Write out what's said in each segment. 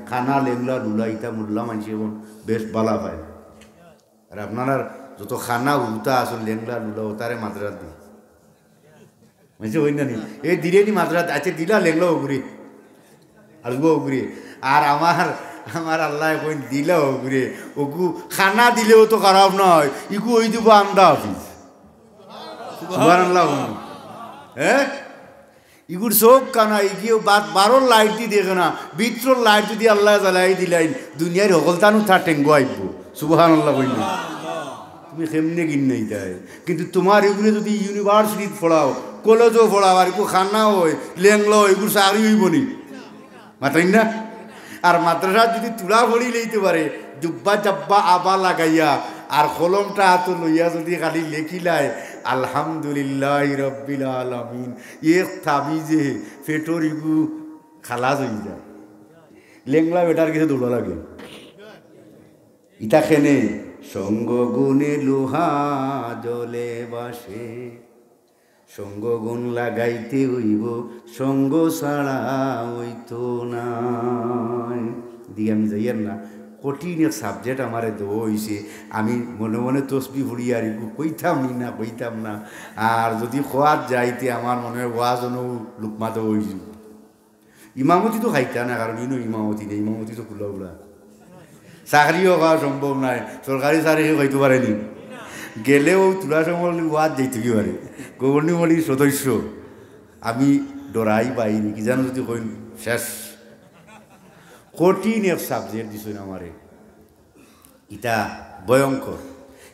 খানা লেংলা লুলা ইটা মুল্লা মানছি এখন বেশ বালা পায় আর আপনার যত খানা উল্টা আসল লেংলা লুলা তারে মাদ্রাত দিই বুঝছে ওই না নি এই দিলে নি মাদ্রাত আছে দিলা লেংলা ওগুরি আসবো ওগুরি আর আমার আল্লাহ কই দিলা ওগুরি ওগু খানা দিলেও তো খারাপ নয় ইগু ওই দিব আমদা অফিস সুবহানাল্লাহ হ্যাঁ ইগুর চোখ কানা ইগিও বারোর লাইট দি দেখে না বিত্রর লাইট যদি আল্লাহ জ্বালাই দিলাই দুনিয়ার সকলতানু তার টেঙ্গো আইব সুবহানাল্লাহ কই না তুমি কেমনে কিন নাই তাই কিন্তু তোমার এগুলো যদি ইউনিভার্সিটিত পড়াও কলেজও পড়াও আর একটু খানা হয় লেংলো এগুলো চাকরি হইব নি মাতাই না আর মাদ্রাসা যদি তুলা ভরি লইতে পারে জুব্বা জাব্বা আবা লাগাইয়া আর কলমটা হাত লইয়া যদি খালি লেখিলায় আলহামদুলিল্লাহ রব্বিল আলামিন এক তাবিজে পেটর ইগু খালাস হয়ে যায় লেংলা বেটার কিছু দৌড়া লাগে ইটা খেনে সঙ্গ গুণে লোহা জলে বাসে সঙ্গ গুণ লাগাইতে হইব সঙ্গ ছাড়া হইতো না দিকে আমি যাইয়ার না কঠিন এক সাবজেক্ট আমার দেওয়া হয়েছে আমি মনে মনে তসবি ভরি আর কইতাম না আর যদি খোয়াত যাইতে আমার মনে হয় ওয়াজনও লুকমা দেওয়া হয়েছে ইমামতি তো খাইতা না কারণ ইনো ইমামতি নেই ইমামতি তো খোলা উড়া চাকরিও খাওয়া সম্ভব নাই সরকারি চাকরি খাইতে পারেনি গেলেও তুলা সময় ওয়াজ যাইতে কি পারে গভর্নিমলির সদস্য আমি ডরাই পাইনি কি জানো যদি কই শেষ কঠিন এক সাবজেক্ট দিছেন আমারে ইটা ভয়ঙ্কর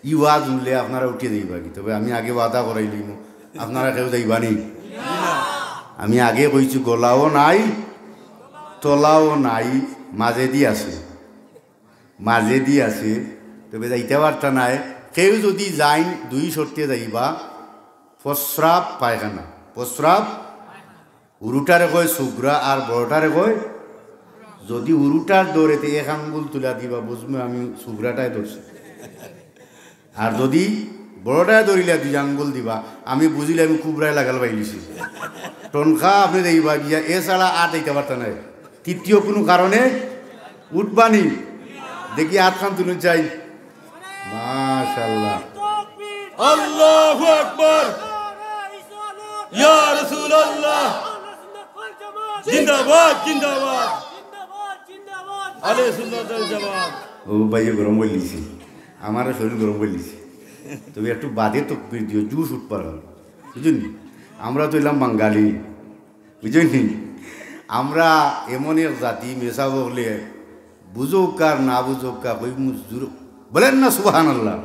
ই ওয়াজ উঠলে আপনারা উঠিয়ে যাইবা কি তবে আমি আগে ওয়াদা করাই লইম আপনারা কেউ যাইবা নি আমি আগে কইছি গলাও নাই তলাও নাই মাঝেদি আছে তবে যাইতে পারতা নাই কেউ যদি যাইন দুই শর্তে যাইবা প্রস্রাব পায়খানা প্রস্রাব উরুটারে কয় সুগ্রা আর বড়টারে কয় যদি উরুটার দৌড়েতে এক আঙ্গুল তুলা দিবা বুঝবে আমি সুগ্রাটায় ধরছি আর যদি বড়টায় ধরিলে দুই আঙ্গুল দিবা আমি বুঝিলে আমি কুবরায় লাগাল পাইলিছি টনখা আপনি দেখবা গিয়া এছাড়া আর দিতে পারতা নাই তৃতীয় কোনো কারণে উঠবানি দেখি হাত খান তুলে চাই মাশাআল্লাহ আল্লাহু আকবার ইয়া রাসূলুল্লাহ জিন্দাবাদ জিন্দাবাদ আলে সুন্নাত ওয়াল জামাত ও ভাই গরম বলিছি আমার শরীর গরম বলিছি তবে একটু বাদে তকবীর দিও জুস উঠপার বুঝুন আমরা তো এলাম বাঙালি বুঝুনি আমরা এমন এক জাতি মেশা বলে বুঝুক আর না বুঝুক কই বলেন না সুবহানাল্লাহ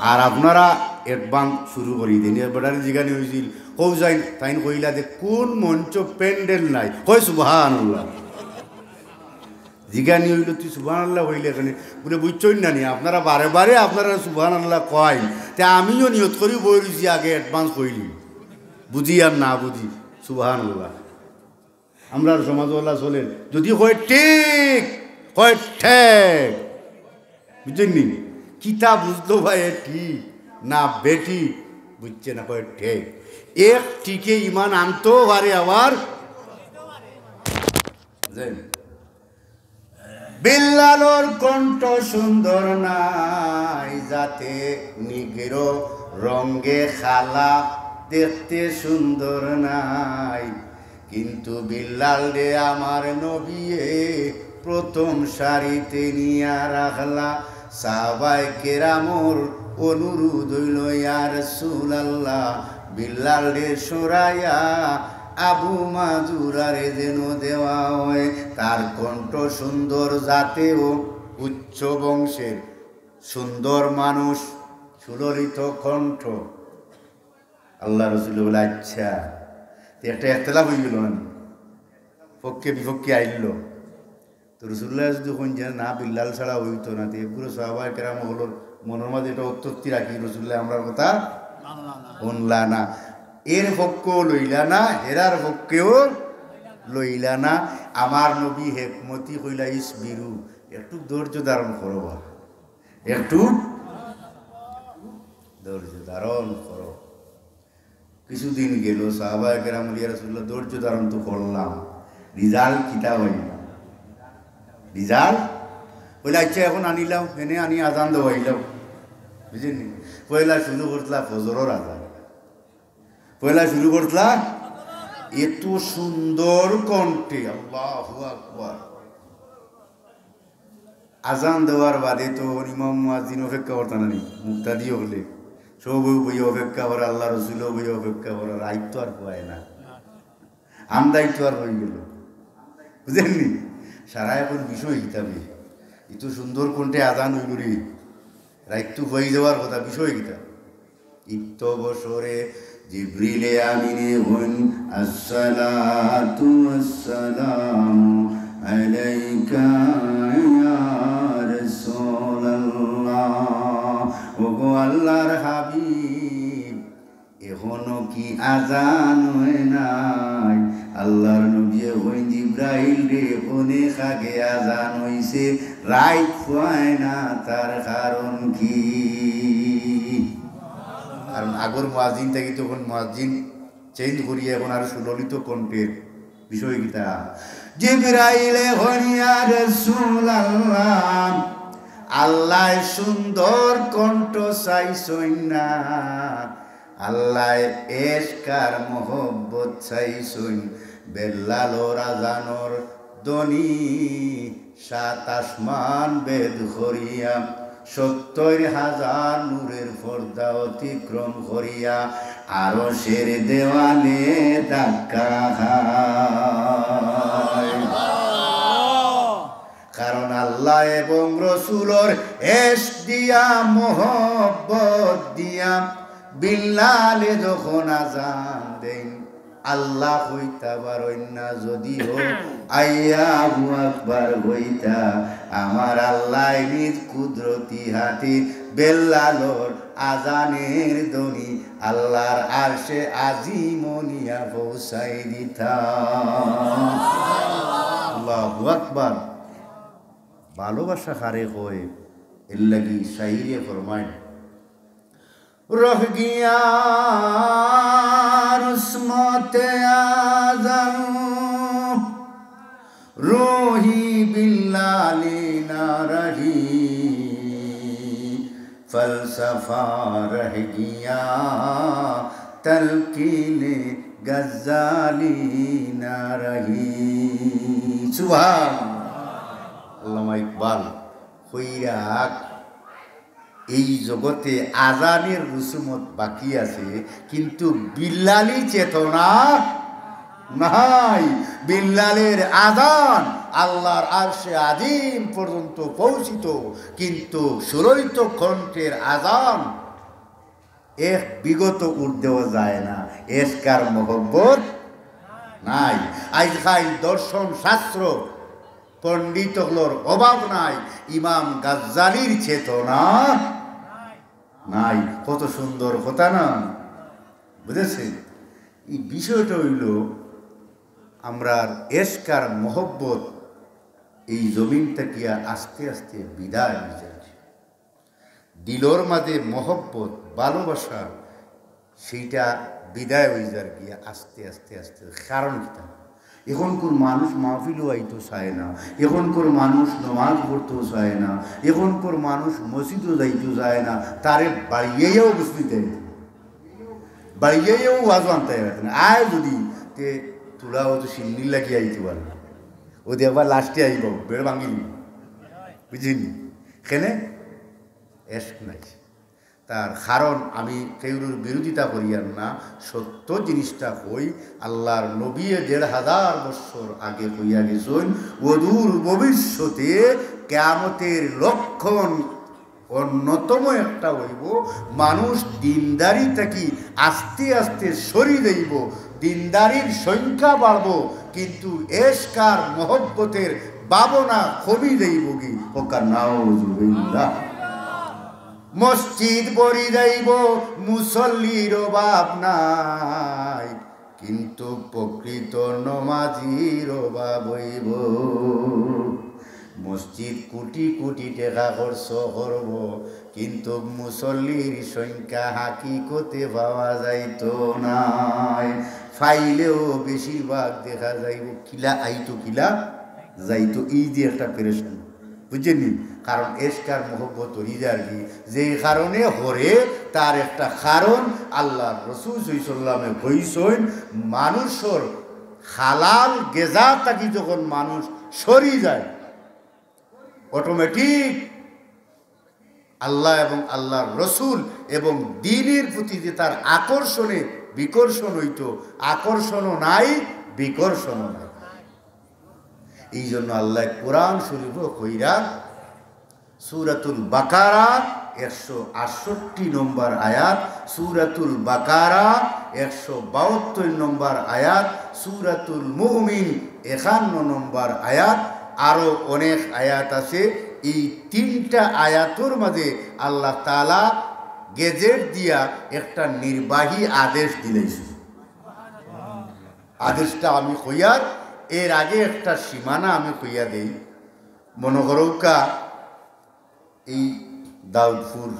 আর আপনারা অ্যাডভান্স শুরু করি দেন এবারে জিগানি হয়েছিল কৌ যাই তাই কইলা যে কোন মঞ্চ প্যান্ডেল নাই কই সুবহানাল্লাহ জিগানি হইল তুই সুবহানাল্লাহ হইলে এখানে বলে বুঝছই না নি আপনারা বারে বারে আপনারা সুবহানাল্লাহ কয় তা আমিও নিয়ত করি বই রয়েছি আগে অ্যাডভান্স কইলি বুঝি আর না বুঝি সুবহানাল্লাহ আমরা সমাজওয়ালা চলেন যদি হয় ঠিক হয় ঠেক বুঝছেন কিতা বুঝলো ভাই ঠিক না বেটি বুঝছে না কয় ঠেক এক ঠিকে ইমান আনতেও পারে আবার বিল্লালর কণ্ঠ সুন্দর নাই যাতে নিগের রঙ্গে খালা দেখতে সুন্দর নাই কিন্তু বিল্লাল রে আমার নবিয়ে প্রথম সারিতে নিয়া রাখলা সাহাবায়ে কেরামর অনুরোধ হইল ইয়া রাসূলুল্লাহ বিল্লাল রে সরাইয়া আবু মাজুরারে যেন দেওয়া হয় তার কণ্ঠ সুন্দর জাতেও উচ্চ বংশের সুন্দর মানুষ সুললিত কণ্ঠ আল্লাহ রাসূল বলে আচ্ছা একটা একতলাফ হয়ে গেল পক্ষে বিপক্ষে আইল তো রাসূলুল্লাহ যদি কোন না বিল্লাল ছাড়া হইতো না তো এগুলো সাহাবায়ে কেরাম হলোর মনের মাঝে এটা উত্তরটি রাখি রাসূলুল্লাহ আমরার কথা শুনলা না এর পক্ষেও লইলা না হেরার পক্ষেও লইলা না আমার নবী হেকমতি কইলা ইসবিরু একটু ধৈর্য ধারণ করো একটু ধৈর্য ধারণ করো কিছুদিন গেল সাহাবায়ে কেরাম ইয়া রাসূলুল্লাহ ধৈর্য ধারণ তো করলাম রিজাল্ট কিতা হইল বিজাল বলে আচ্ছা এখন আনিলাম এনে আনি আজান দেওয়াইলাম বুঝলি পয়লা শুরু করতলা ফজরের আজান পয়লা শুরু করতলা এত সুন্দর কণ্ঠে আল্লাহু আকবার আজান দেওয়ার বাদে তো ইমাম মুয়াজ্জিন অপেক্ষা করতে না মুক্তাদি হলে সব বই অপেক্ষা করে আল্লাহ রসুলও বই অপেক্ষা করে রাইত আর পায় না আমদায়িত্ব আর হয়ে গেল বুঝলেননি সারা এখন বিষয় হিতাবে এত সুন্দর কণ্ঠে আজান হইল রে রাইত হয়ে যাওয়ার কথা বিষয় গীতা ইত্য বছরে জিবরিলে আমিনে হন আসসালাতু ওয়াসসালামু আলাইকা ইয়া রাসূলুল্লাহ ওগো আল্লাহর হাবিব এখনো কি আজান হয় নাই আল্লাহর নবী হই জিবরাইল রে অনেক আগে আজান হইছে রাইত হয় না তার কারণ কি কারণ আগর মুয়াজ্জিন থেকে তখন মুয়াজ্জিন চেঞ্জ করিয়ে এখন আর সুললিত কণ্ঠের বিষয় গীতা জিবরাইলে হনিয়া রাসূলুল্লাহ আল্লাহ সুন্দর কণ্ঠ চাইছই না আল্লাহ এশকার মোহব্বত চাইছই বেল্লালোর আজানোর দনি সাত আসমান বেদ করিয়া 70,000 নূরের পর্দা অতিক্রম করিয়া আরশের দেওয়ালে ধাক্কা খায় কারণ আল্লাহ এবং রসুলর এশক দিয়া মোহব্বত দিয়া বিল্লালে যখন আজান দেন আল্লাহ হইতা পারেন না যদিও আল্লাহু আকবার হইতা আমার আল্লাহ নিজ কুদরতি হাতে বেল্লালোর আজানের ধ্বনি আল্লাহর আরশে আজিমনিয়া পৌঁছাই দিতা আল্লাহু আকবার ভালোবাসা কারে হয় এর লাগি শাইরে ফরমায় রহ গিয়া রসমতে আজান রুহি বিল্লালি না রহি ফলসফা রহ গিয়া তলকিনে গজ্জালি না রহি সুবহান আল্লামা ইকবাল হইরাক এই জগতে আজানের রুসুমত বাকি আছে কিন্তু বিল্লালি চেতনা নাই বিল্লালের আজান আল্লাহর আরশে আজিম পর্যন্ত পৌঁছিত কিন্তু সুরলিত কণ্ঠের আজান এক বিগত উঠতেও যায় না এশকার মোহব্বত নাই আজকাল দর্শন শাস্ত্র পণ্ডিতগুলোর অভাব নাই ইমাম গাজ্জালির চেতনা নাই কত সুন্দর কথা না বুঝেছেন এই বিষয়টা হইল আমরা এশকার মোহব্বত এই জমিন থেকে আস্তে আস্তে বিদায় হয়ে যাচ্ছে দিলর মাঝে মোহব্বত ভালোবাসা সেইটা বিদায় হয়ে যার গিয়া আস্তে আস্তে আস্তে কারণ কি এখনকার মানুষ মাহফিলও আইতো চায় না এখনকার মানুষ নমাজ পড়তেও চায় না এখনকার মানুষ মসজিদও যাইতেও চায় না তারে বাড়িয়েও বুঝতে দেয় বাড়িয়েও ওয়াজ আনতে না আয় যদি তে তোরা হয়তো সিন্নির লাগিয়ে আইতে পারবে ও দিয়ে আবার লাস্টে আইব বেড় ভাঙিনি বুঝিনি এখানে এশক নাই তার কারণ আমি কেউর বিরোধিতা করিয়ার না সত্য জিনিসটা হই আল্লাহর নবী ১,৫০০ বছর আগে হইয়া গেছেন অদূর ভবিষ্যতে কিয়ামতের লক্ষণ অন্যতম একটা হইব মানুষ দিনদারি থাকি আস্তে আস্তে সরি দেব দিনদারির সংখ্যা বাড়ব কিন্তু এশকার মহব্বতের ভাবনা কমি দেব কি ওকার নাউজুবিল্লাহ মসজিদ ভরি যাইব মুসল্লির অভাব নাই কিন্তু প্রকৃত নমাজির অভাব হইব মসজিদ কোটি কোটি টাকা খরচ করব কিন্তু মুসল্লির সংখ্যা হাকিকতে পাওয়া যাইত নাই ফাইলেও বেশিরভাগ দেখা যাইব কিলা আইতো কিলা যাইতো এই যে একটা পেরেশান বুঝছেন কারণ এসকার মোহব্বত হরিজার কি যে কারণে হরে তার একটা কারণ আল্লাহ রসুল সাল্লামে কইছেন মানুষের হালাল গেজা থাকি যখন মানুষ সরি যায় অটোমেটিক আল্লাহ এবং আল্লাহর রসুল এবং দ্বীনের প্রতি যে তার আকর্ষণে বিকর্ষণ হইত আকর্ষণও নাই বিকর্ষণও নাই এই জন্য আল্লাহ কোরআন শরীফ কইরা সূরাতুল বাকারা 168 নম্বর আয়াত সূরাতুল বাকারা 172 নম্বর আয়াত সূরাতুল মুমিন 51 নম্বর আয়াত আরো অনেক আয়াত আছে এই তিনটা আয়াতের মাঝে আল্লাহ তাআলা গেজেট দিয়া একটা নির্বাহী আদেশ দিলেন আদেশটা আমি কইয়ার এর আগে একটা সীমানা আমি কইয়া দেই মনে করৌকা এই দাউদপুর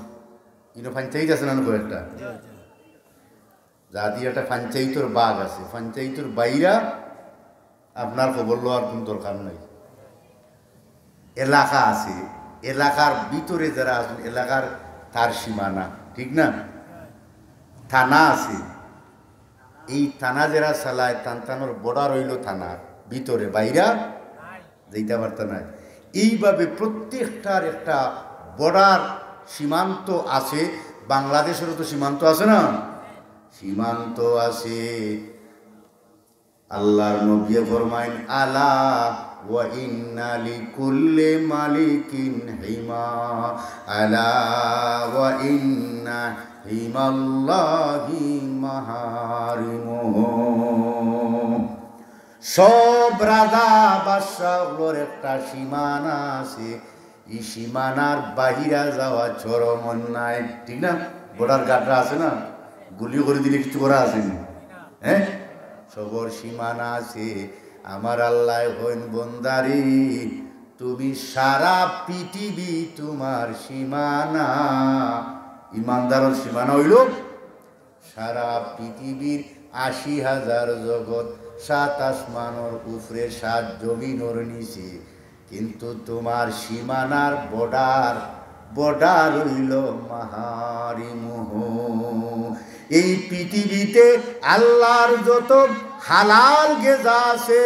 ইনো পঞ্চায়েত আছে না একটা জাতি একটা পঞ্চায়েতের বাঘ আছে পঞ্চায়েতের বাইরা আপনার খবর লওয়ার কোন দরকার নাই এলাকা আছে এলাকার ভিতরে যারা আছেন এলাকার তার সীমানা ঠিক না থানা আছে এই থানা যারা চালায় থানার বর্ডার হইল থানার ভিতরে বাইরা যেতে পারত না এইভাবে প্রত্যেকটার একটা বর্ডার সীমান্ত আছে বাংলাদেশেরও তো সীমান্ত আছে না সীমান্ত আছে আল্লাহর নবী ফরমাইন আলা ওয়া ইন্না লিকুল্লি মালিকিন হিমা আলা ওয়া ইন্না হিমাল্লাহি মাহারিমুহু সব রাজা বাদশাহগুলোর একটা সীমানা আছে এই সীমানার বাহিরা যাওয়া চরম অন্যায় ঠিক না বর্ডার গার্ডরা আছে না গুলি করে দিলে কিছু করা আছে না হ্যাঁ সবর সীমানা আছে আমার আল্লাহ হইন বন্দারি তুমি সারা পৃথিবী তোমার সীমানা ইমানদারের সীমানা হইল সারা পৃথিবীর ৮০,০০০ জগৎ ৭ আসমানোর উপরে ৭ জমিনোর নিচে কিন্তু তোমার সীমানার বর্ডার হইল মাহারিমুহু এই পৃথিবীতে আল্লাহর যত হালাল গেজা আছে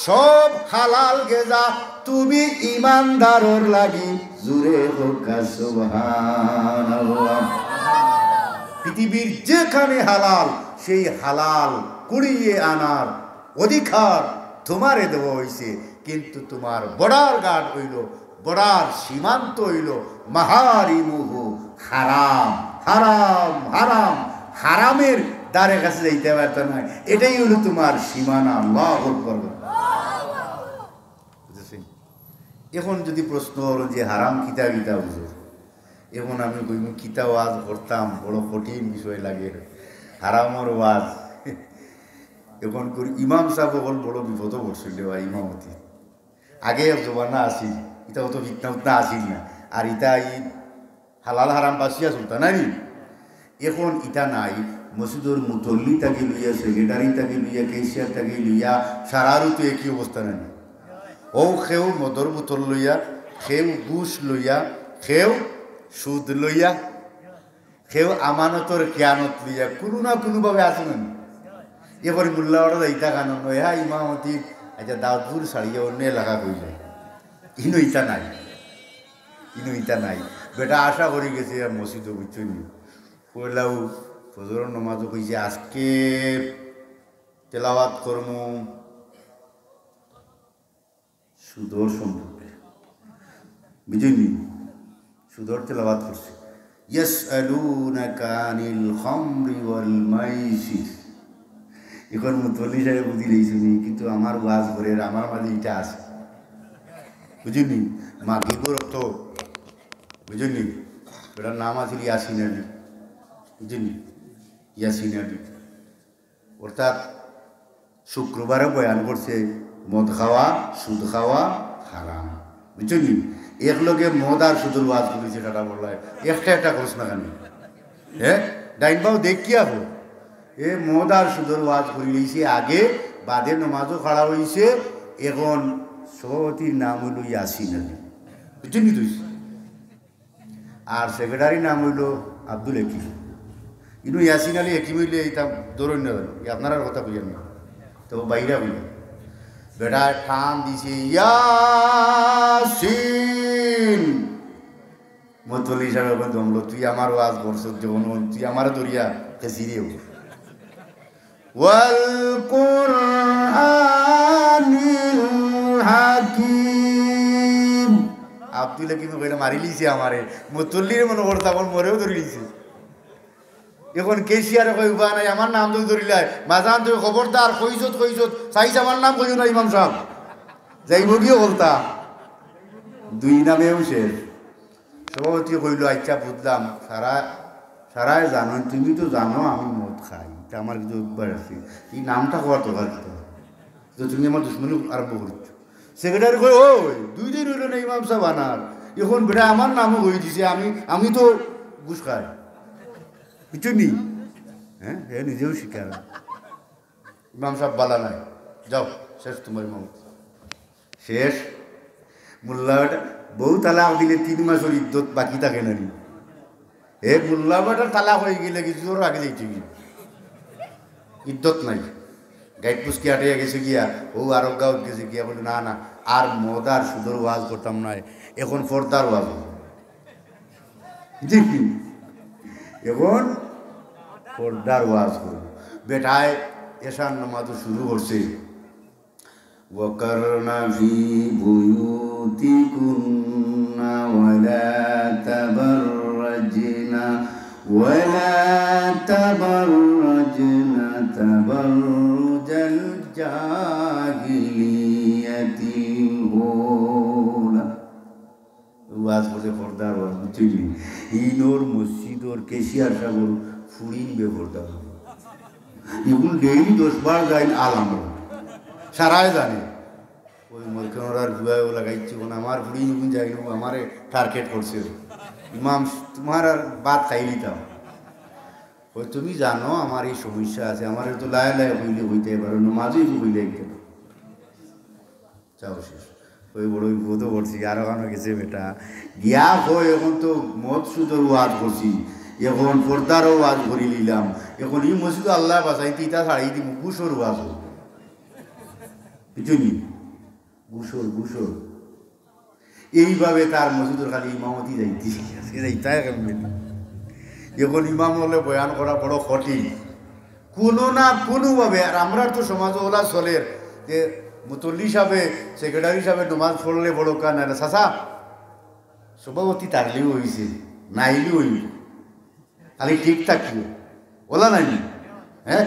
সব হালাল গেজা তুমি ইমানদারর লাগি জুরে হোক সুবহানাল্লাহ পৃথিবীর যেখানে হালাল সেই হালাল কুড়িয়ে আনার অধিকার তোমারে দেওয়া হয়েছে কিন্তু তোমার বর্ডার গার্ড হইল বর্ডার সীমান্ত হইল মাহারিমুহু হারাম হারাম হারাম হারামের দ্বারের কাছে যাইতে পারত না এটাই হলো তোমার সীমানা আল্লাহু আকবার বুঝছেন এখন যদি প্রশ্ন হলো যে হারাম কিতা হুজুর এখন আমি কইম কিতা ওয়াজ করতাম বড় কঠিন বিষয় লাগে হারামর ওয়াজ এখন করি ইমাম সাহেব বল বড় বিপদ পড়ছিল ইমামতি আগে জমানা আসিল এটা অত ফিতনা আসিল না আর ইটা হালাল হারাম বাসিয়া চলতা নাই এখন ইটা নাই মসজিদর মুতল্লি তাকে লইয়া সেক্রেটারি তাকে লইয়া কেশিয়ার তাকে লইয়া সারারও তো একই অবস্থা নাই ও খেউ মদর বোতল লইয়া খেউ ঘুষ লইয়া খেউ সুদ লইয়া খেউ আমানতর জ্ঞানত লইয়া কোনো না কোনোভাবে আছে না এবার মোল্লা ওরা ইটা কান হ্যাঁ ইমামতি আচ্ছা দাউদপুর ছাড়িয়ে অন্য এলাকা কইলে ইনো ইটা নাই বেটা আশা করি গেছে মসজিদও বুঝছই কইলাও ফজরের নামাজও কইছে আজকে তেলাওয়াত করম সুদর সম্পর্কে বুঝলি সুদর তেলাওয়াত করছে ইয়াসআলুনাকা আনিল খামরি ওয়াল মাইসির এখন মুতল্লি সাহেব বুঝি লইছিনি কিন্তু আমার ওয়াজ করে আমার মাঝে ইটা আছে বুঝলি মাগরিবর তো বুঝলি এটার নাম আছে ইয়াসিন আলী বুঝলি ইয়াসিন আলী অর্থাৎ শুক্রবারে বয়ান করছে মদ খাওয়া সুদ খাওয়া হারাম বুঝলি একলগে মদ আর সুদের ওয়াজ করেছে টাটা বললো একটা করছ না কেন হ্যাঁ ডাইন বাবু দেখিয়া হো এ মদ আর সুদের ওয়াজ করে লইছে আগে বাদে নমাজও খাড়া হয়েছে এখন সভাপতির নাম হইল ইয়াসিন আলী, বুঝছেন নি তুই? আর সেক্রেটারির নাম হইল আব্দুল হাকিম। কিন্তু ইয়াসিন আলী হাকিম হইলে এটা ধরুন না, আপনার কথা বুঝেন না, তো বাইরা বুঝেন। বেটা টান দিছে ইয়াসিন, মতলি হিসাবে দমলো, তুই আমার ওয়াজ করছ যখন, তুই আমার দরিয়া খেসিরে ওয়াল কুরআনিল হাকিম। আব্দুল হাকিম কইলে মারি লিছে আমারে, মতল্লির মনে করতে আমার মরেও ধরে লিছে। এখন কেসিয়ারে কই উবা নাই, আমার নাম তো ধরিলাই মাঝান, তুই খবরদার কইছত চাইছ আমার নাম কইও না ইমাম সাহেব, যাইব গিয়ে বলতাম দুই নামেও শেষ। সভাপতি কইল আচ্ছা বুঝলাম, সারাই জানো, তুমি তো জানো আমি মদ খাই, তা আমার কিছু অভ্যাস আছে, এই নামটা হওয়ার দরকার তো তুমি আমার দুশ্মনী আরম্ভ করছো। সেক্রেটারি কই ওই 2 দিন হইল না ইমাম সাহেব আনার, এখন বেটা আমার নামও হয়ে দিছে, আমি তো ঘুষ খাই, কিছু নি। হ্যাঁ হে নিজেও শিকার। ইমাম সাহেব বালা নাই, যাও শেষ তোমার ইমাম শেষ। মোল্লাটা বউ তালাক দিলে 3 মাসের ইদ্যত বাকি থাকে না নি। এ মোল্লা বেটার তালাক হয়ে গেলে কিছু ওর আগে যাইতে ইদ্যত নাই, গাইড পুষ্কি আটে গেছে গিয়া, ও আরব গাঁত গেছে গিয়া, বলে না না আর মদ আর সুদর ওয়াজ করতাম না, এখন ফর্দার ওয়াজ, এখন পর্দার ওয়াজ করব। বেটায় এশার নামাজ শুরু করছে, ওয়াকারনা ফি বুয়ুতিকুন্না ওয়ালা তাবাররাজনা তাবাররুজাল জাহিলিয়াতিল উলা। ওয়াজ করছে পর্দার ওয়াজ, বুঝলি? ইনোর মসজিদর কেশিয়ার সাগর ফুরিন বেপর্দা, এগুলো ডেইলি 10 বার যাই আলাম, সারাই জানে ওই মলকানোর জুয়াও লাগাইছি, আমার ফুড়ি যখন যাই না আমারে টার্গেট করছে, ইমাম তোমার আর বাদ খাই নিতাম। ওই তুমি জানো আমার এই সমস্যা আছে, আমার তো লাই লাই হইলে হইতে পারো না, মাঝেই হইলে গেল চাও শেষ। ওই বড় বিপদও করছি, আরো কারো গেছে বেটা গিয়া হয়, এখন তো মদ সুদর ওয়াজ করছি, এখন পর্দারও ওয়াজ করি নিলাম, এখন এই মসজিদ আল্লাহ বাসাই তিতা ছাড়াই দিব, গুসর ওয়াজ বুঝলি, গুসর এইভাবে তার মসজিদের খালি ইমামতি যাইতাই। এখন ইমাম হলে বয়ান করা বড় কঠিন, কোনো না কোনোভাবে। আর আমরা তো সমাজ ওলা চলের যে মুতল্লি হিসাবে, সেক্রেটারি হিসাবে নমাজ পড়লে বড় কান না চাচা, সভাপতি তারলেও হয়েছে, নাইলেও হইল, খালি ঠিক থাকিও ওলা নাই। হ্যাঁ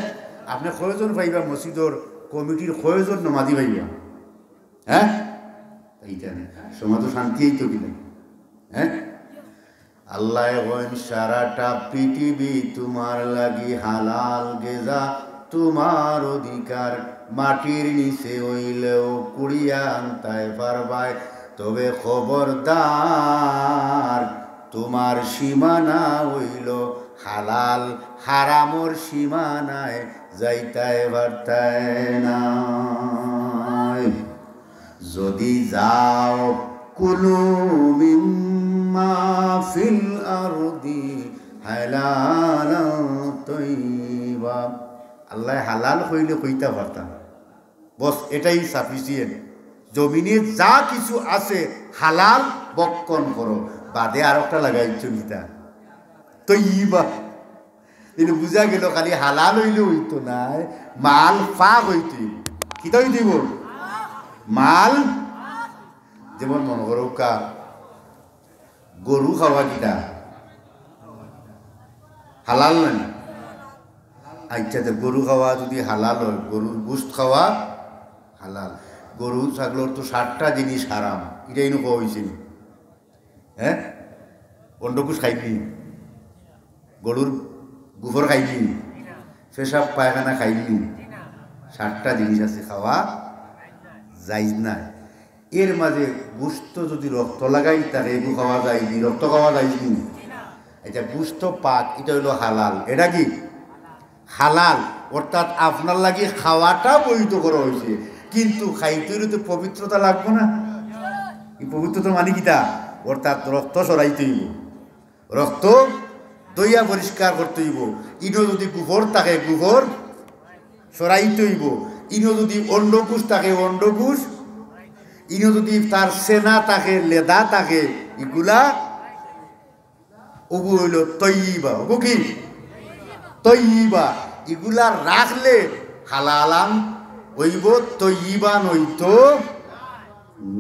আপনি কয়জন পাইবা মসজিদর কমিটির, কয়জন নমাজি পাইবা? হ্যাঁ এইটা সমাজ শান্তিই তো কিনা। হ্যাঁ আল্লাহ সারাটা পৃথিবী তোমার লাগি হালাল গেজা, তোমার অধিকার মাটির নিচে হইলেও কুড়িয়া আনতায় পারবায়, তবে খবরদার তোমার সীমানা হইল হালাল, হারামর সীমানায় যাইতায় বার্তায় না। যদি যাও কুলু মিম্মা ফিল আরদি হালালান তাইয়্যিবা, আল্লাহ হালাল কইলে কইতা পারতাম, বস এটাই সাফিসিয়েন্ট। জমিনে যা কিছু আছে হালাল বক্ষণ করো, বাদে আর একটা লাগাইছ গীতা তৈবা, কিন্তু বুঝা গেল খালি হালাল হইলে হইতো নাই, মাল ফাঁক হইতে কিতা হইতেইব মাল। যেমন মনে করো কা গরু খাওয়া কিটা হালাল নাই, আচ্ছা গরু খাওয়া যদি হালাল হয়, গরুর গোশত খাওয়া হালাল, গরু ছাগলের তো 60টা জিনিস হারাম, এটাই নো হয়েছে। হ্যাঁ অন্ডকুশ খাইনি, গরুর গোবর খাইনি, পেশাব পায়খানা খাইনি, 60টা জিনিস আছে খাওয়া যাইজ না। এর মাঝে গোস্ত যদি রক্ত লাগাই তাহলে এগু খাওয়া যায়নি, রক্ত খাওয়া যায়নি। এটা গোস্ত পাক, এটা হইল হালাল। এটা কি হালাল, অর্থাৎ আপনার লাগি খাওয়াটা বৈধ করা হয়েছে, কিন্তু খাইতেরও তো পবিত্রতা লাগবে না। এই পবিত্রতা মানে কিটা, অর্থাৎ রক্ত সরাইতে হইব, রক্ত দইয়া পরিষ্কার করতে হইব। ইনো যদি গোবর থাকে গোবর সরাইতে হইব, ইনো যদি অন্ডকুশ থাকে অন্ডকুশ, ইনো যদি তার সেনা থাকে লেদা থাকে, এগুলা ওগু হইল তৈবা। ওগু কি তৈবা, এগুলা রাখলে হালালান হইব, তৈবা নইতো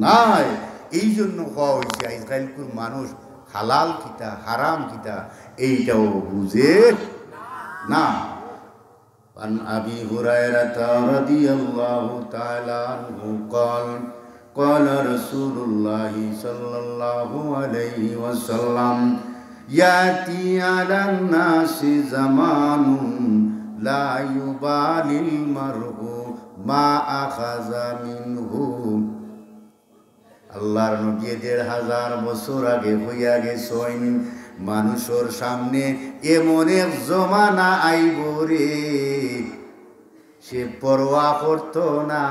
নাই। এই জন্য হওয়া হয়েছে আজকালকার মানুষ হালাল কিতা হারাম কিতা এইটাও বুঝে না। عن أبي هريرة رضي الله تعالى عنه قال قال رسول الله صلى الله عليه وسلم يأتي على الناس زمان لا يبالي المرء ما أخذ منه। আল্লাহর নবী ১,৫০০ বছর আগে হইয়া গেছেন, মানুষের সামনে এমন এক জমানা আইব রে, সে পরোয়া করত না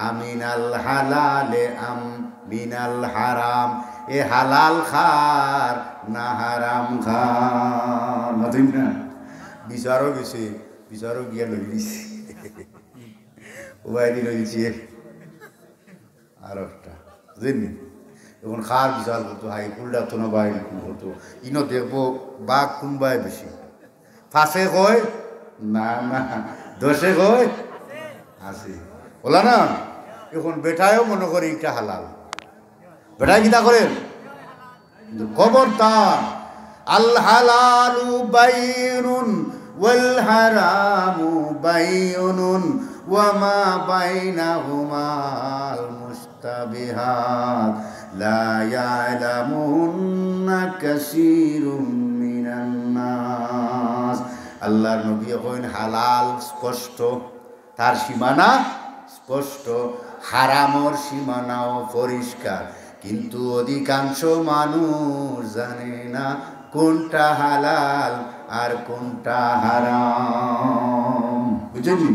আমিনাল হালালে আম মিনাল হারাম, এ হালাল খার না হারাম খার। মাতুন না বিচারও গেছে, বিচারও গিয়া লই দিছে, ওবাই লই দিছে আর একটা বুঝলেন। এখন খার বিচার করতো, হাই ফুল ডাকতো না বাইরে করতো, ইনো দেখবো বাঘ কোনবাই বেশি, ফাঁসে কয় না না, দোষে কয় আছে, বলা না। এখন বেটায়ও মনে করে এটা হালাল, বেটায় কিতা করেন খবরদার, আল হালালু বাইনুন ওয়াল হারামু বাইনুন ওয়া মা বাইনাহুমাল মুস্তাবিহাত লা ইয়ালামুন্না কাসীরুম মিনান নাস। আল্লাহর নবী কইন হালাল স্পষ্ট, তার সীমানা স্পষ্ট, হারামর সীমানাও পরিষ্কার, কিন্তু অধিকাংশ মানুষ জানে না কোনটা হালাল আর কোনটা হারাম। বুঝলি,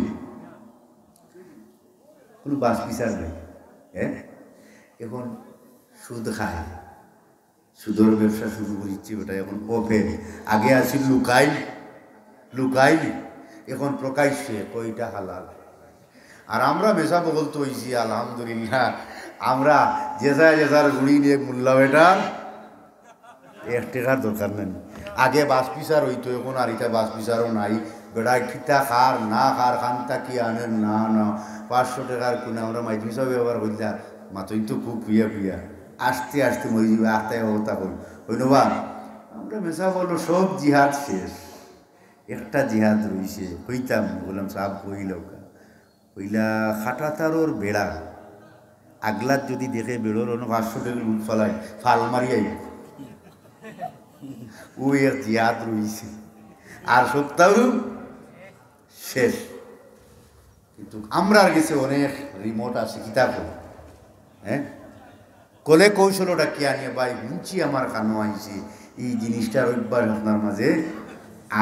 কোনো বাস বিচার নেই। হ্যাঁ, এখন সুদ খায়, সুদের ব্যবসা শুরু করেছি, ওটা এখন ওপেন। আগে আসি লুকাই লুকাই, এখন প্রকাশ্যে কইটা হালাল। আর আমরা মেশা বগল তো হয়েছি আলহামদুলিল্লাহ, আমরা যেসার গুড়ি নিয়ে মূল্য এটা 1 টাকার দরকার নেই। আগে বাস পিসার হইতো, এখন আর এটা বাস পিসারও নাই। বেড়ায় খিতা খার না খার খানটা কি আনেন না না 500 টাকার কোনে আমরা মাইক হিসাবে ব্যবহার করলা মাতই তো খুব প্রিয়া প্রিয়া, আস্তে আস্তে মরে যাবে, আস্তায় অবস্থা করি হইল বা। আমরা মেশা বললো সব জিহাদ শেষ, একটা জিহাদ রয়েছে। হইতাম বললাম সাপ হইল হইলা খাটা তারোর বেড়া আগলাত যদি দেখে বেড়োর অন্য 500 টাকা লুট ফালায় ফাল মারি আইব, ওই এক জিহাদ রয়েছে। আর সপ্তাহ শেষ, কিন্তু আমরা গেছে অনেক রিমোট আছে কিতাব। হ্যাঁ, কলে কৌশলটা কি আনিয়ে ভাই বুঝছি আমার কানো আইছে, এই জিনিসটার অভ্যাস আপনার মাঝে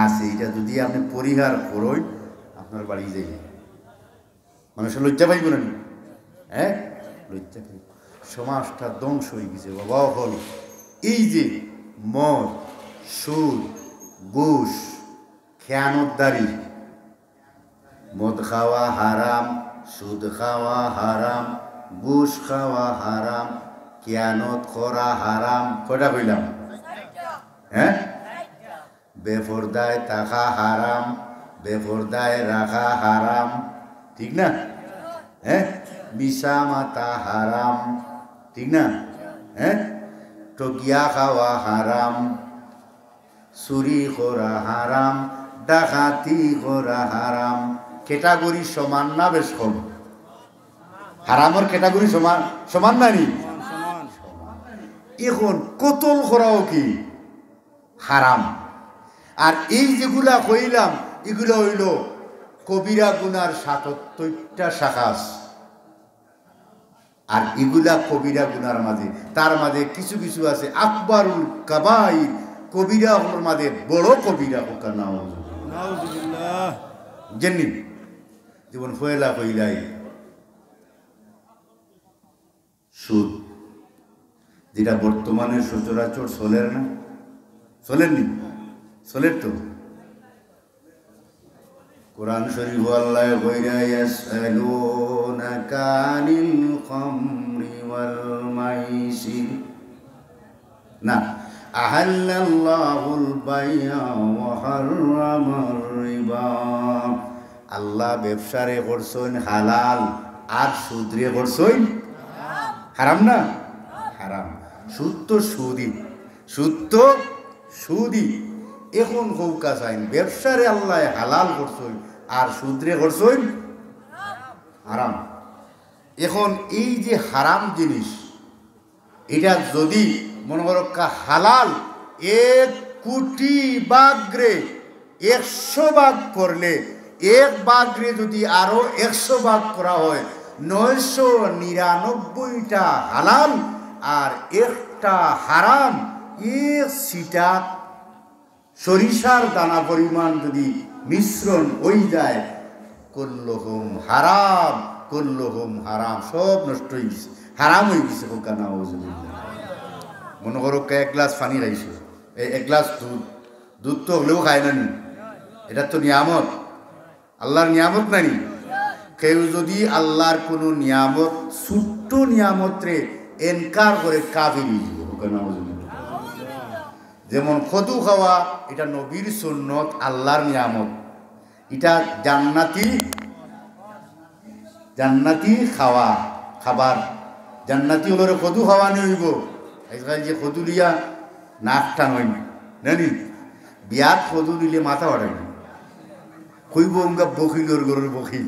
আছে, এটা যদি আপনি পরিহার করুন আপনার বাড়ি যাই মানুষের লজ্জা পাইব না। হ্যাঁ, লজ্জা পাইব। সমাজটা ধ্বংস হয়ে গেছে বাবা। হল এই যে মদ, সুদ, ঘুষ, খেয়ানতদারি, মদ খাওয়া হারাম, সুদ খাওয়া হারাম, ঘুষ খাওয়া হারাম, খেয়ানত করা হারাম। কয়টা কইলাম? হ্যাঁ, বেপরদায় থাকা হারাম, বেপরদায় রাখা হারাম, ঠিক না? হ্যাঁ, মিশা মাতা হারাম, ঠিক না? হ্যাঁ, টকিয়া খাওয়া হারাম, চুরি করা হারাম, ডাকাতি করা হারাম। ক্যাটাগরি সমান না বেশ কম? হারামের ক্যাটাগরি সমান সমান নানি? এখন কতল করাও কি হারাম। আর এই যেগুলা কইলাম এগুলো হইল কবিরা গুনার ৭৭টা শাখা। আর এগুলা কবিরা গুনার মাঝে, তার মাঝে কিছু কিছু আছে আকবরুল কাবাইর, কবিরা হলোর মাঝে বড় কবিরা হোক নাউজুবিল্লাহ। জানি যেমন ফয়লা কইলাই সুদ, যেটা বর্তমানে সচরাচর চলের না, চলেননি, চলের তো। কোরআন শরীফ আল্লাহ কইরা ইয়াসআলুনাকা আনিল খামরি ওয়াল মাইসির, না আহাল্লাল্লাহুল বাই'a ওয়া হাররামার রিবা। আল্লাহ ব্যবসারে করছেন হালাল আর সুদরে করছেন হারাম। না হারাম, সুদ তো সুদি, সুদ তো সুদি। এখন কৌকা চাইন ব্যবসারে আল্লাহ হালাল করছেন আর সুদরে করছেন হারাম। এখন এই যে হারাম জিনিস, এটা যদি মনে করো হালাল 1 কোটি ভাগরে 100 ভাগ করলে, 1 ভাগরে যদি আরো 100 ভাগ করা হয়, 999টা হালাল আর একটা হারাম। সিটা সরিষার দানা পরিমাণ যদি মিশ্রণ হয়ে যায়, কুল্লুহুম হারাম, কুল্লুহুম হারাম, সব নষ্ট হয়ে গেছে, হারাম হয়ে গেছে। মনে করো 1 গ্লাস পানি খাইছো, 1 গ্লাস দুধ, দুধ তো হলেও খায় না নি, এটা তো নিয়ামত, আল্লাহর নিয়ামত নানি। কেউ যদি আল্লাহর কোনো নিয়ামত, ছোট্ট নিয়ামতরে এনকার করে কাফির হয়ে যাবে। যেমন কদু খাওয়া, এটা নবীর সুন্নত, আল্লাহর নিয়ামত, এটা জান্নাতি, জান্নাতি খাওয়া খাবার, জান্নাতি হলে কদু খাওয়া নিয়ে হইব। আজকাল যে কদু লিয়া নাক টান নানি, বিয়াত কদু দিলে মাথা বাড়াই না, কইব আমরা বকিলোর গরুর বকিল।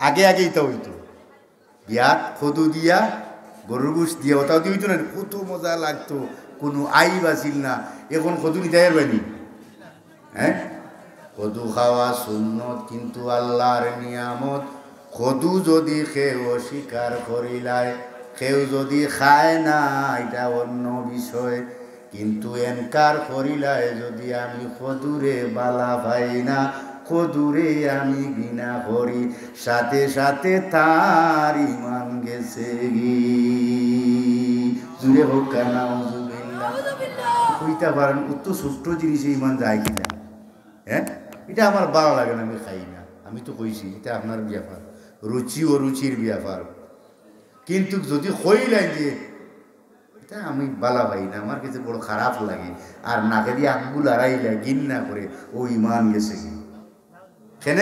আগে আগেই তো হইতো, বিয়াত কদু দিয়া গরুর গোশ দিয়া ওটাও দিয়ে হইতো না, কত মজা লাগতো, কোনো আই বাঁচিল না। এখন কদু নিতে পারবেনি। কদু খাওয়া সুন্নত, কিন্তু আল্লাহর নিয়ামত। কদু যদি কেউ অস্বীকার করিলায়, কেউ যদি খায় না, এটা অন্য বিষয়, কিন্তু এনকার করিলায় যদি আমি কদুরে বালা পাই না, কদুরে আমি ঘৃণা করি, সাথে সাথে তার ইমান গেছে জুড়ে হোক কানা কইতে পারেন। উত্তর ছোট্ট জিনিসে ইমান যায় কিনা, এটা আমার ভালো লাগে না, আমি খাই না। আমি তো কইছি এটা আপনার ব্যাপার, রুচি ও রুচির ব্যাপার। কিন্তু যদি কইলাই যে এটা আমি বালা পাই না, আমার কাছে বড় খারাপ লাগে, আর নাকে দিয়ে আঙ্গুল আড়াইলা ঘৃণা করে, ও ইমান গেছে কি। কেন?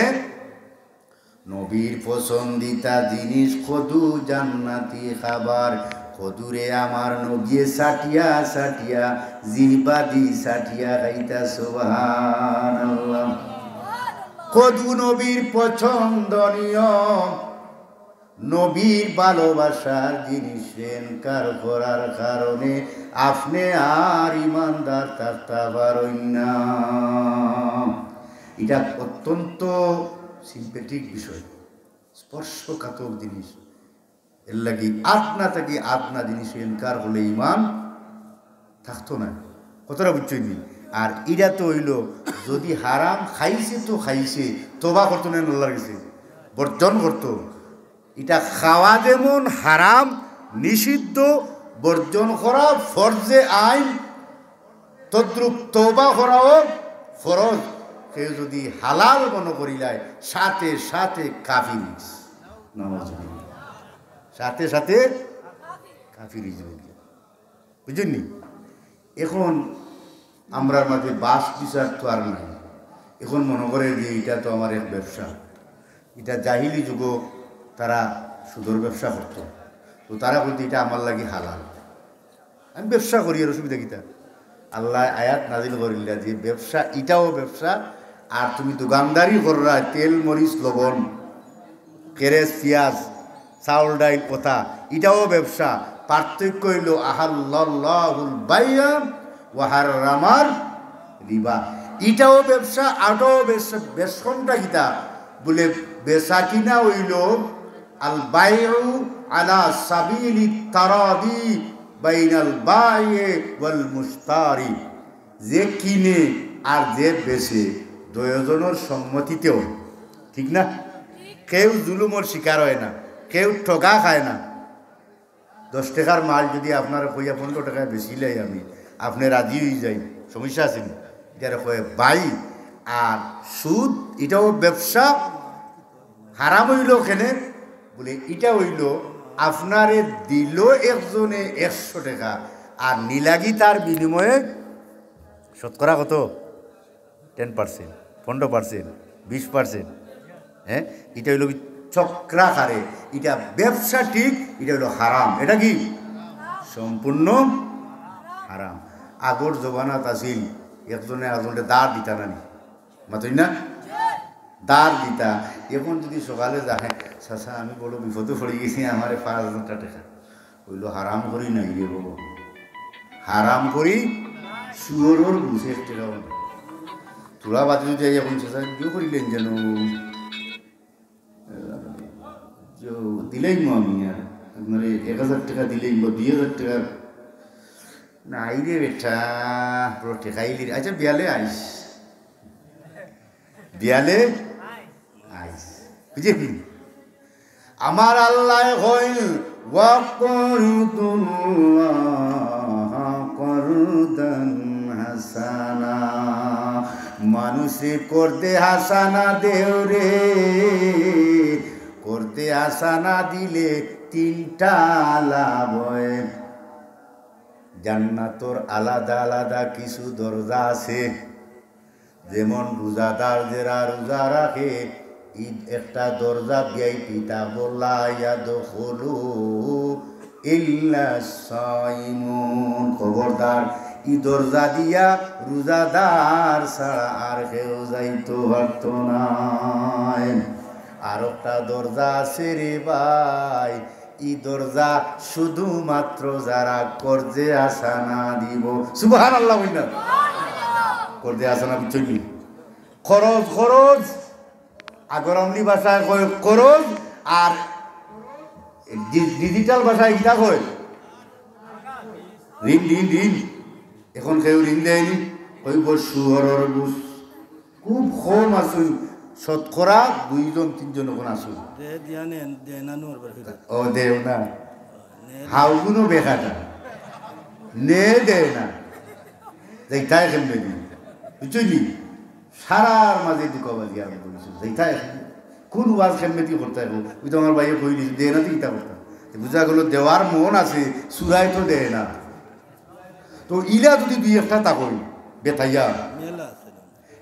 নবীর পছন্দিতা জিনিস কদু, জান্নাতি খাবার। কদুরে আমার নবী সাটিয়া সাটিয়া, জিহ্বাদি সাটিয়া খাইতা, সুবহানাল্লাহ। কদু নবীর পছন্দনীয়, নবীর ভালোবাসার জিনিস এনকার করার কারণে আপনি আর ইমানদার থাকতে পারেন না। এটা অত্যন্ত সিম্পেটিক বিষয়, স্পর্শকাতর জিনিস। এর লাগি আপনা থেকে আপনা জিনিস এনকার হলে ইমান থাকতো না, কতটা বুঝছই নি। আর এটা তো হইল যদি হারাম খাইছে তো খাইছে, তোবা করতো না, আল্লাহর কাছে বর্জন করতো। এটা খাওয়া যেমন হারাম, নিষিদ্ধ, বর্জন করা ফরজে আইন, তদ্রুপ তওবা করাও ফরজ। কেউ যদি হালাল মনে করিলায়, সাথে সাথে কাফির, সাথে সাথে কাফির, বুঝলেন? এখন আমরার মাঝে বাস বিচার তো আর নাই। এখন মনে করে যে এটা তো আমার এক ব্যবসা। এটা জাহিলি যুগ তারা সুদর ব্যবসা করতো, তো তারা বলতো এটা আমার লাগি হালাল, আমি ব্যবসা করি, আর অসুবিধা কিতা। আল্লাহ আয়াত নাজিল করিলা যে ব্যবসা, এটাও ব্যবসা। আর তুমি দোকানদারি কররা, তেল মরিচ লবণ কেরেস পেঁয়াজ চাউল ডাইল কথা, এটাও ব্যবসা। পার্থক্য হইল আহাল্লাহুল বাই'a ওয়া হাররামার রিবা। এটাও ব্যবসা, আটাও ব্যবসা। বেশনটা কিতা বলে বেচা কিনা হইল আল বাইউ আলা সাবিলি তারাদি বাইনাল বাইয়ে ওয়াল মুশতারি, যে কিনে আর যে বেচে দুজনের সম্মতিতেও, ঠিক না? কেউ জুলুমের শিকার হয় না, কেউ ঠগা খায় না, 10 টাকার মাল যদি আপনার কইয়া 15 টাকায় বেশি লাই আমি আপনি রাজি হয়ে যাই, সমস্যা আছে নি? এটা কয়ে বাই। আর সুদ এটাও ব্যবসা, হারাম হইল কেনে বলে এটা হইল আপনারে দিল একজনে 100 টাকা আর নিলাগি তার বিনিময়ে শতকরা কত 10%, 15%, 20%। হ্যাঁ, এটা হইল চক্রাকারে, এটা ব্যবসা ঠিক, এটা হইল হারাম। এটা কি সম্পূর্ণ হারাম। আগর জবানাত আসিল একজনে একজনে দাঁড় দিতা নানি, মাতই না দাঁড় দিতা। এখন যদি সকালে যায় চাচা আমি বড় বিপদে পড়ে গেছি, আমার 5,000 টাকা, হইল হারাম করি নাই রে বাবু, হারাম করি সুয়রর ঘুষে টাকাও না। তোরা বাদ যদি এখন চাচা কেউ করিলেন যেন দিলেই আমি আর আপনার 1,000 টাকা দিলেই বা 2,000 টাকা নাই রে বেটা পুরো ঠেকাইলি। আচ্ছা বিয়ালে আইস, বিয়ালে আইস, বুঝলি? আমার আল্লাহ হইল করদান হাসানা, মানুষে করতে হাসানা দেও রে, করতে হাসানা দিলে 3টা লাভ হয়। জান্নাতর আলাদা আলাদা কিছু দরজা আছে, যেমন রোজাদার যারা রোজা রাখে ঈদ একটা দরজা ভিআইপি, তা বলাইয়া দখলু ইল্লা সাইমুন, খবরদার ই দরজা দিয়া রোজাদার ছাড়া আর কেউ যাইতো পারত না। আর একটা দরজা আছে রে ভাই, ই দরজা শুধুমাত্র যারা করজে আসানা দিব, সুবহানাল্লাহ বলনা, করজে আসানা বুঝলি, খরচ খরচ আগরমনি ভাষায় কয় খরচ, আর ডিজিটাল ভাষায় কিটা কয় ঋণ ঋণ ঋণ। এখন কেউ ঋণ দেয়নি, কইব সুহরর বুঝ, খুব কম আসুন, শতকরা 2-3 এখন আসুন। ও দেও না, হাউগুনো বেকাটা নে দেয় না, যেটাই কেমনে দিন বুঝলি, সারার মাঝে দুঃখবাজি আর বলছো যেটাই কোন ওয়াজ কেমনে দিয়ে করতে হবে, ওই তো আমার ভাইয়ে কই দিয়েছে দেয় না, তো ইটা করতাম বুঝা গেল দেওয়ার মন আছে, সুরাই তো দেয় না। তো ইলা যদি 2-1টা তাকই বেতাইয়া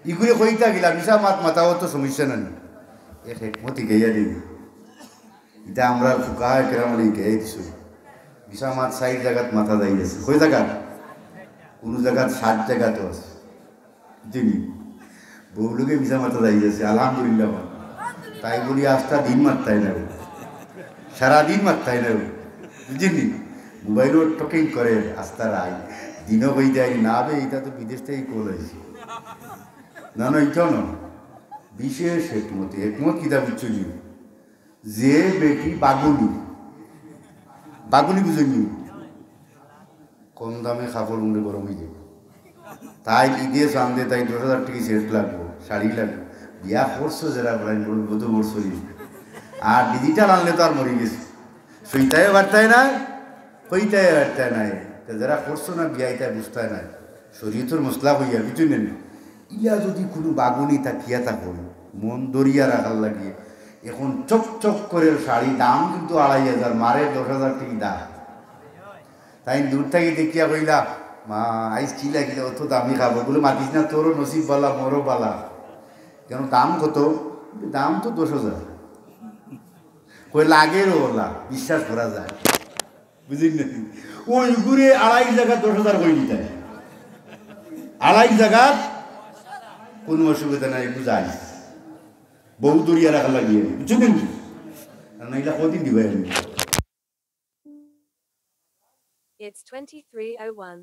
ইগুলো কইতা গেলা মিশা মাত মাতাও তো সমস্যা নাই, এক একমতি গেয়া দিবি। এটা আমরা ফুকায় কেরামলি গেয়ে দিছো, মিশা মাত 60 জায়গাত মাথা যাই আছে, কই জায়গা কোনো জায়গাত 60 জায়গাতো আছে, বুঝলি? বহু লোকে মিশা মাথা যাই আছে, আলহামদুলিল্লাহ। তাই বলি আজটা দিন মারতাই না, সারাদিন মারতাই না, বুঝলি? মোবাইলও টকিং করে আস্তার আই দিনও কই দেয় না বে, এটা তো বিদেশ থেকেই কল হয়েছে। না না এটাও না, বিশেষ একমতি, একমত কিতা বুঝলি, যে বেটি বাগুনি, বাগুনি বুঝলি, কম দামে কাপড় উঠে গরম হয়ে যাবে, তাই ঈদে চান্দে তাই 10,000 টাকা সেট লাগবো, শাড়ি লাগবে, বিয়া করছো যারা বলেন কত করছো, আর ডিজিটাল আনলে তো আর মরে গেছে, সইটাই বার্তায় নাই, কইটাই বার্তায় নাই, যারা করছো না বিয়া এটা বুঝতায় নাই, শরীয়তের মশলা হইয়া বুঝলেন। ইয়া যদি কোনো বাগুনি তাকিয়া থাকো মন দরিয়া রাখার লাগিয়ে, এখন চকচক করে শাড়ি দাম কিন্তু 2,500, মারে 10,000 টাকা দাম। তাই দূর থেকে দেখিয়া কইলা মা আইস কি লাগিলে অত দামি খাবো, বলে মাতিস না, তোরও নসিব বালা মোরও বালা, কেন দাম কত, দাম তো 10,000, কই লাগের ওলা, বিশ্বাস করা যায়, বুঝলি না? ওই ঘুরে 2.5 জায়গা 10,000 কই নিতে, 2.5 জায়গা কোনো অসুবিধা নাই, বুঝাই বহু দরিয়া রাখা লাগিয়ে, বুঝছেন কি? না এটা কদিন দিবে আমি। It's 23:01.